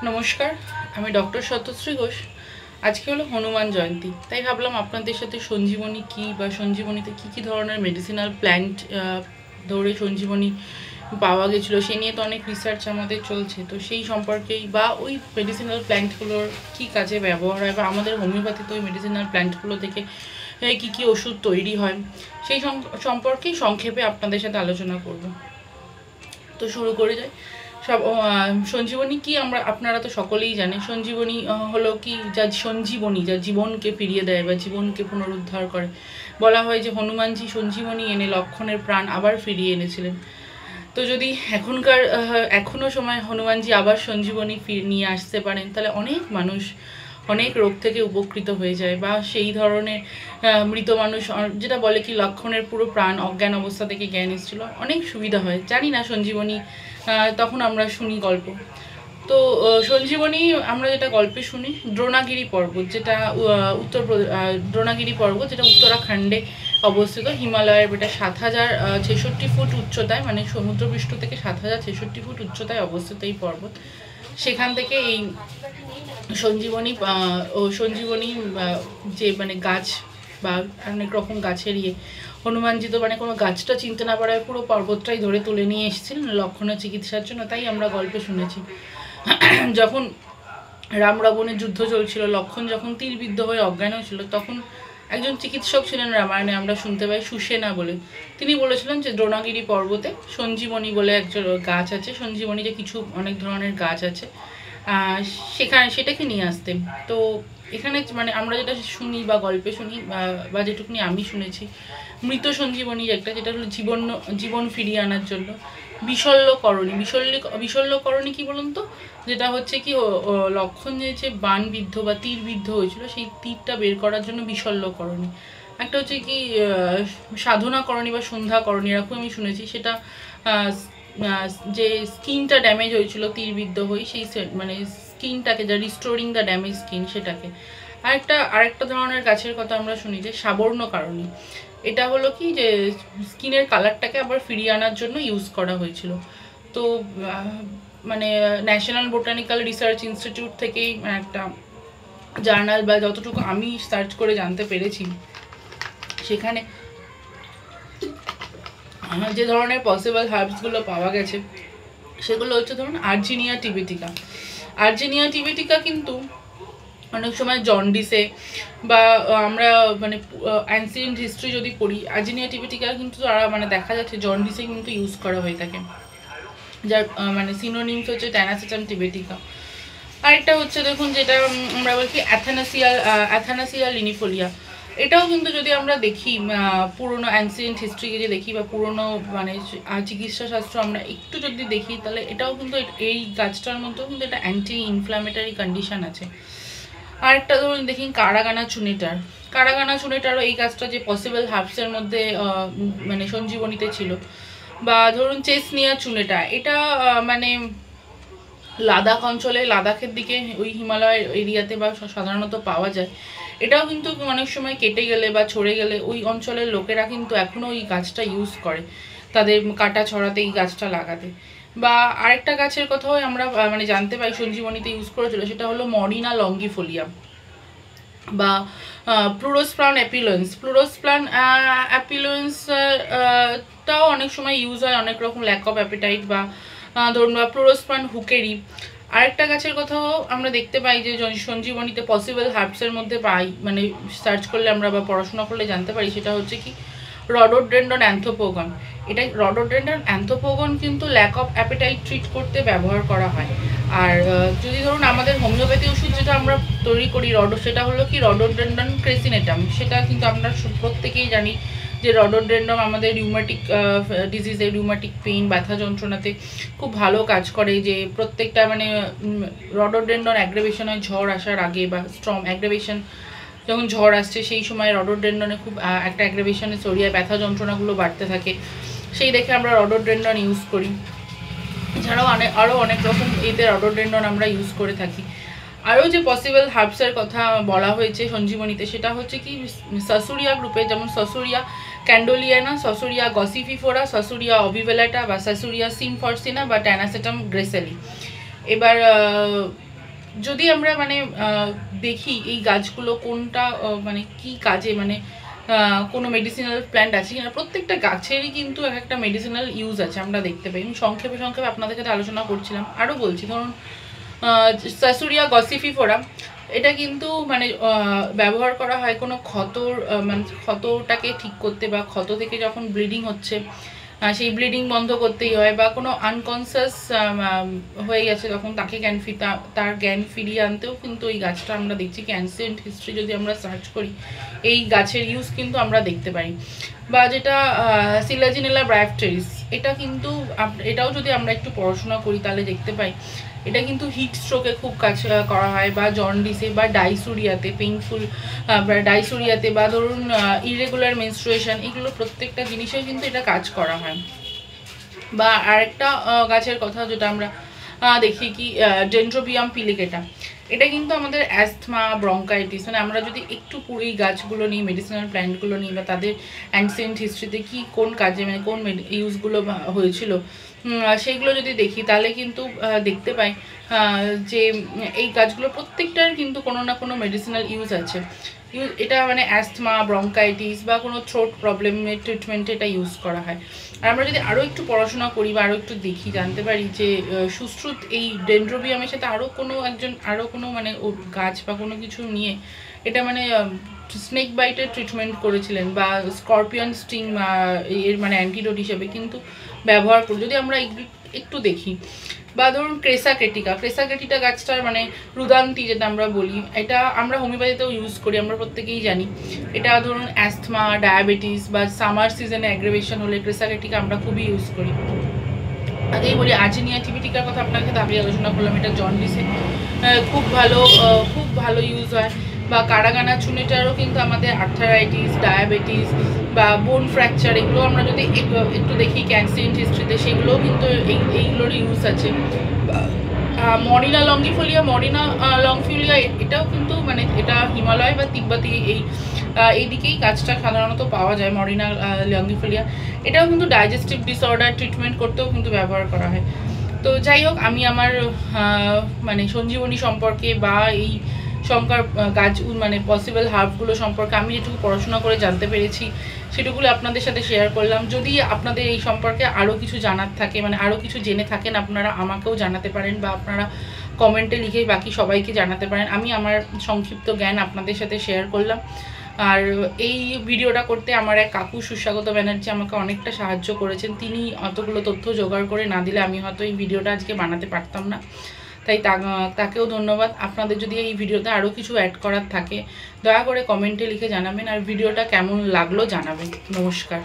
নমস্কার, আমি ডক্টর সত্যশ্রী ঘোষ। আজকে হলো হনুমান জয়ন্তী, তাই ভাবলাম আপনাদের সাথে সঞ্জীবনী কী বা সঞ্জীবনীতে কী কী ধরনের মেডিসিনাল প্ল্যান্ট ধরে সঞ্জীবনী পাওয়া গেছিলো সেই নিয়ে তো অনেক রিসার্চ আমাদের চলছে। তো সেই সম্পর্কেই বা ওই মেডিসিনাল প্ল্যান্টগুলোর কী কাজে ব্যবহার হয় বা আমাদের হোমিওপ্যাথিতে ওই মেডিসিনাল প্ল্যান্টগুলো থেকে কী কী ওষুধ তৈরি হয় সেই সম্পর্কেই সংক্ষেপে আপনাদের সাথে আলোচনা করব। তো শুরু করে যাই। সঞ্জীবনী কি আপনারা তো সকলেই জানেন। সঞ্জীবনী হলো কি যা সঞ্জীবনী, যা জীবনকে ফিরিয়ে দেয় বা জীবনকে পুনরুদ্ধার করে। বলা হয় যে হনুমানজি সঞ্জীবনী এনে লক্ষণের প্রাণ আবার ফিরিয়ে এনেছিলেন। তো যদি এখনো সময় হনুমানজি আবার সঞ্জীবনী নিয়ে আসতে পারেন, তাহলে অনেক মানুষ অনেক রোগ থেকে উপকৃত হয়ে যায় বা সেই ধরনের মৃত মানুষ, যেটা বলে কি লক্ষণের পুরো প্রাণ অজ্ঞান অবস্থা থেকে জ্ঞান এসেছিলো, অনেক সুবিধা হয়। জানি না সঞ্জীবনী, তখন আমরা শুনি গল্প। তো সঞ্জীবনী আমরা যেটা গল্পে শুনি, দ্রোণাগিরি পর্বত, যেটা দ্রোণাগিরি পর্বত, যেটা উত্তরাখণ্ডে অবস্থিত, হিমালয়ের বেটা 7066 ফুট উচ্চতায়, মানে সমুদ্রপৃষ্ঠ থেকে 7066 ফুট উচ্চতায় অবস্থিত এই পর্বত। সেখান থেকে এই সঞ্জীবনী যে মানে গাছ বা অনেক রকম গাছের হনুমানজি তো মানে কোনো গাছটা চিনতে না পারায় পুরো পর্বতটাই ধরে তুলে নিয়ে এসেছিলেন লক্ষণের চিকিৎসার জন্য। তাই আমরা গল্পে শুনেছি যখন রাম রাবণের যুদ্ধ চলছিল, লক্ষণ যখন তীরবিদ্ধ হয়ে অজ্ঞান হয়েছিল, তখন একজন চিকিৎসক ছিলেন রামায়ণে, আমরা শুনতে পাই সুসেনা বলে। তিনি বলেছিলেন যে দ্রোণাগিরি পর্বতে সঞ্জীবনী বলে একজন গাছ আছে, সঞ্জীবনী যে কিছু অনেক ধরনের গাছ আছে, সেটাকে নিয়ে আসতেন। তো এখানে মানে আমরা যেটা শুনি বা গল্পে শুনি বা যেটুকুনি আমি শুনেছি, মৃত সঞ্জীবনী যেটা হলো জীবন ফিরিয়ে আনার জন্য বিশল্যকরণী কি বলুন তো, যেটা হচ্ছে কি লক্ষণ যে বাণবিদ্ধ বা তীরবিদ্ধ হয়েছিল, সেই তীরটা বের করার জন্য বিশল্যকরণী। একটা হচ্ছে কি সাধনাকরণী বা সন্ধ্যাকরণী, এরকম আমি শুনেছি। সেটা যে স্কিনটা ড্যামেজ হয়েছিল তীরবিদ্ধ হয়ে, সেই মানে স্কিনটাকে, যা রিস্টোরিং দ্য ড্যামেজ স্কিন, সেটাকে। আরেকটা ধরনের গাছের কথা আমরা শুনি যে সাবর্ণকারণী। এটা হলো কি যে স্কিনের কালারটাকে আবার ফিরিয়ে আনার জন্য ইউজ করা হয়েছিল। তো মানে ন্যাশনাল বোটানিক্যাল রিসার্চ ইনস্টিটিউট থেকেই একটা জার্নাল, বা যতটুকু আমি সার্চ করে জানতে পেরেছি, সেখানে যে ধরনের পসিবল হার্বসগুলো পাওয়া গেছে সেগুলো হচ্ছে ধরুন আর্জিনিয়া টিবেটিকা। আর্জিনিয়া টিবেটিকা কিন্তু অনেক সময় জন্ডিসে বা আমরা মানে অ্যানসিয়েন্ট হিস্ট্রি যদি পড়ি, আর্জিনিয়া টিবেটিকা কিন্তু তারা মানে দেখা যাচ্ছে জন্ডিসে কিন্তু ইউজ করা হয়ে থাকে, যার মানে সিনোনিমস হচ্ছে ট্যানাসেটাম টিবেটিকা। আরেকটা হচ্ছে দেখুন, যেটা আমরা বলছি অ্যাথানাসিয়া লিনিফোলিয়া। এটাও কিন্তু যদি আমরা দেখি পুরোনো অ্যানসিয়েন্ট হিস্ট্রিকে যে দেখি বা পুরোনো মানে চিকিৎসা শাস্ত্র আমরা একটু যদি দেখি, তাহলে এটাও কিন্তু এই গাছটার মধ্যেও কিন্তু একটা অ্যান্টি ইনফ্ল্যামেটারি কন্ডিশন আছে। আরেকটা ধরুন দেখি কারাগানা চুনেটারও এই গাছটা যে পসিবল হার্বসের মধ্যে মানে সঞ্জীবনীতে ছিল। বা ধরুন চেসনিয়া চুনেটা, এটা মানে লাদাখ অঞ্চলে, লাদাখের দিকে ওই হিমালয়ের এরিয়াতে বা সাধারণত পাওয়া যায়। এটাও কিন্তু অনেক সময় কেটে গেলে বা ছড়ে গেলে ওই অঞ্চলের লোকেরা কিন্তু এখনও ওই গাছটা ইউজ করে, তাদের কাটা ছড়াতে এই গাছটা লাগাতে। বা আরেকটা গাছের কথাও আমরা মানে জানতে পাই সঞ্জীবনীতে ইউজ করেছিল, সেটা হলো মরিনা লঙ্গিফোলিয়া বা প্লুরোস্প্লান অ্যাপিলুয়েন্স টাও অনেক সময় ইউজ হয় অনেক রকম ল্যাক অফ অ্যাপিটাইট বা ধরুন বা প্লুরোস্প্লান হুকেরি। আরেকটা গাছের কথাও আমরা দেখতে পাই যে সঞ্জীবনীতে পসিবল হার্বসের মধ্যে পাই, মানে সার্চ করলে আমরা বা পড়াশোনা করলে জানতে পারি, সেটা হচ্ছে কি রডোডেন্ড্রন অ্যান্থোপোগন। এটা রডোডেন্ড্রন অ্যান্থোপোগন কিন্তু ল্যাক অফ অ্যাপিটাইট ট্রিট করতে ব্যবহার করা হয়। আর যদি ধরুন আমাদের হোমিওপ্যাথি ওষুধ যেটা আমরা তৈরি করি সেটা হলো কি রডোডেন্ড্রন ক্রেসিনেটাম। সেটা কিন্তু আমরা প্রত্যেকেই জানি যে রডোডেন্ড্রন আমাদের রিউমাটিক ডিজিজে, রিউমাটিক পেইন, ব্যথা যন্ত্রণাতে খুব ভালো কাজ করে। যে প্রত্যেকটা মানে রডোডেন্ড্রন অ্যাগ্রেভেশন হয় ঝড় আসার আগে, বা স্ট্রম অ্যাগ্রেভেশন যখন ঝড় আসছে সেই সময় রডোডেন্ড্রনে খুব একটা অ্যাগ্রেভেশনে ছড়িয়ে ব্যথা যন্ত্রণাগুলো বাড়তে থাকে, সেই দেখে আমরা রডোডেন্ড্রন ইউজ করি। এছাড়াও আরও অনেক রকম এতে রডোডেন্ড্রন আমরা ইউজ করে থাকি। আরও যে পসিবল হার্বসের কথা বলা হয়েছে সঞ্জীবনীতে, সেটা হচ্ছে কি সাসুরিয়া গ্রুপে, যেমন সাসুরিয়া ক্যান্ডোলিয়ানা, সাসুরিয়া গসিফিফোরা, সাসুরিয়া অভিভেলাটা বা সাসুরিয়া সিমফরসিনা বা ট্যানাসেটাম গ্রেসেলি। এবার যদি আমরা মানে দেখি এই গাছগুলো কোনটা মানে কি কাজে, মানে কোনো মেডিসিনাল প্ল্যান্ট আছে কিনা, প্রত্যেকটা গাছেরই কিন্তু এক একটা মেডিসিনাল ইউজ আছে আমরা দেখতে পাই। আমি সংক্ষেপে আপনাদের সাথে আলোচনা করছিলাম, আরও বলছি। ধরুন সাসুরিয়া গসিফিফোরা, এটা কিন্তু মানে ব্যবহার করা হয় কোনো ক্ষতর মানে ক্ষতটাকে ঠিক করতে, বা ক্ষত থেকে যখন ব্লিডিং হচ্ছে সেই ব্লিডিং বন্ধ করতেই হয়, বা কোনো আনকনসিয়াস হয়ে গেছে তখন তাকে তার জ্ঞান ফিরিয়ে আনতেও কিন্তু এই গাছটা আমরা দেখছি কি অ্যানসিয়েন্ট হিস্ট্রি যদি আমরা সার্চ করি এই গাছের ইউজ কিন্তু আমরা দেখতে পাই। বা যেটা সিলাজিনেলা ব্রায়োফটেরিস, এটা কিন্তু এটাও যদি আমরা একটু পড়াশোনা করি তাহলে দেখতে পাই এটা কিন্তু হিট স্ট্রোকে খুব কাজ করা হয়, বা জন্ডিসে, বা ডাইসুরিয়াতে, পেইনফুল ডাইসুরিয়াতে, বা ধরুন ইরেগুলার মেনস্ট্রুয়েশন, এগুলো প্রত্যেকটা জিনিসেও কিন্তু এটা কাজ করা হয়। বা আরেকটা গাছের কথা যেটা আমরা দেখি কি ডেন্ড্রোবিয়াম পিলিকেটা, এটা কিন্তু আমাদের অ্যাস্থমা, ব্রঙ্কাইটিস, মানে আমরা যদি একটু পুরো এই গাছগুলো নিই, মেডিসিনাল প্ল্যান্টগুলো নিই, বা তাদের অ্যানসিয়েন্ট হিস্ট্রিতে কি কোন কাজে মানে কোন ইউজগুলো হয়েছিল সেইগুলো যদি দেখি তাহলে কিন্তু দেখতে পাই যে এই গাছগুলো প্রত্যেকটার কিন্তু কোনো না কোনো মেডিসিনাল ইউজ আছে। এটা মানে অ্যাস্থমা, ব্রঙ্কাইটিস বা কোনো থ্রোট প্রবলেমের ট্রিটমেন্টে এটা ইউজ করা হয়। আর আমরা যদি আরও একটু পড়াশোনা করি বা আরও একটু দেখি জানতে পারি যে সুশ্রুত এই ডেন্ড্রোবিয়ামের সাথে আরও কোনো মানে গাছ বা কোনো কিছু নিয়ে এটা মানে স্নেক বাইটের ট্রিটমেন্ট করেছিলেন, বা স্করপিয়ন স্টিং এর মানে অ্যান্টিডোট হিসেবে কিন্তু ব্যবহার করি যদি আমরা একটু দেখি। বা ধরুন ক্রেসাকেটিটা গাছটার মানে রুদান্তি যেটা আমরা বলি, এটা আমরা হোমিওপ্যাথিতেও ইউজ করি, আমরা প্রত্যেকেই জানি। এটা ধরুন অ্যাস্থমা, ডায়াবেটিস বা সামার সিজনে অ্যাগ্রেভেশন হলে ক্রেসাকেটিকা আমরা খুবই ইউজ করি। আগেই বলি আর্জেনিয়া টিপিটিকার কথা আপনার সাথে আগে আলোচনা করলাম, এটা জন্ডিসে খুব ভালো ইউজ হয়। বা কারাগানা চুনেটারও কিন্তু আমাদের আর্থারাইটিস, ডায়াবেটিস বা বোন ফ্র্যাকচার, এগুলো আমরা যদি একটু দেখি ক্যান্সিয়েন্ট হিস্ট্রিতে, সেগুলোও কিন্তু এইগুলোর ইউজ আছে। মরিনা লংফিলিয়া এটাও কিন্তু মানে এটা হিমালয় বা তিব্বতী এই দিকেই গাছটা সাধারণত পাওয়া যায়। মরিনা লংফিলিয়া এটাও কিন্তু ডাইজেস্টিভ ডিসঅর্ডার ট্রিটমেন্ট করতেও কিন্তু ব্যবহার করা হয়। তো যাই হোক, আমি আমার মানে সঞ্জীবনী সম্পর্কে বা এই শঙ্কর গাছ মানে পসিবল হার্বগুলো সম্পর্কে আমি যেটুকু পড়াশোনা করে জানতে পেরেছি সেটুকুলো আপনাদের সাথে শেয়ার করলাম। যদি আপনাদের এই সম্পর্কে আরও কিছু জানার থাকে, মানে আরও কিছু জেনে থাকেন, আপনারা আমাকেও জানাতে পারেন, বা আপনারা কমেন্টে লিখে বাকি সবাইকে জানাতে পারেন। আমি আমার সংক্ষিপ্ত জ্ঞান আপনাদের সাথে শেয়ার করলাম। আর এই ভিডিওটা করতে আমার এক কাকু সুস্বাগত ব্যানার্জি আমাকে অনেকটা সাহায্য করেছেন। তিনি অতগুলো তথ্য জোগাড় করে না দিলে আমি হয়তো এই ভিডিওটা আজকে বানাতে পারতাম না, তাই তাকেও ধন্যবাদ। আপনাদের যদি এই ভিডিওতে আরও কিছু অ্যাড করার থাকে দয়া করে কমেন্টে লিখে জানাবেন, আর ভিডিওটা কেমন লাগলো জানাবেন। নমস্কার।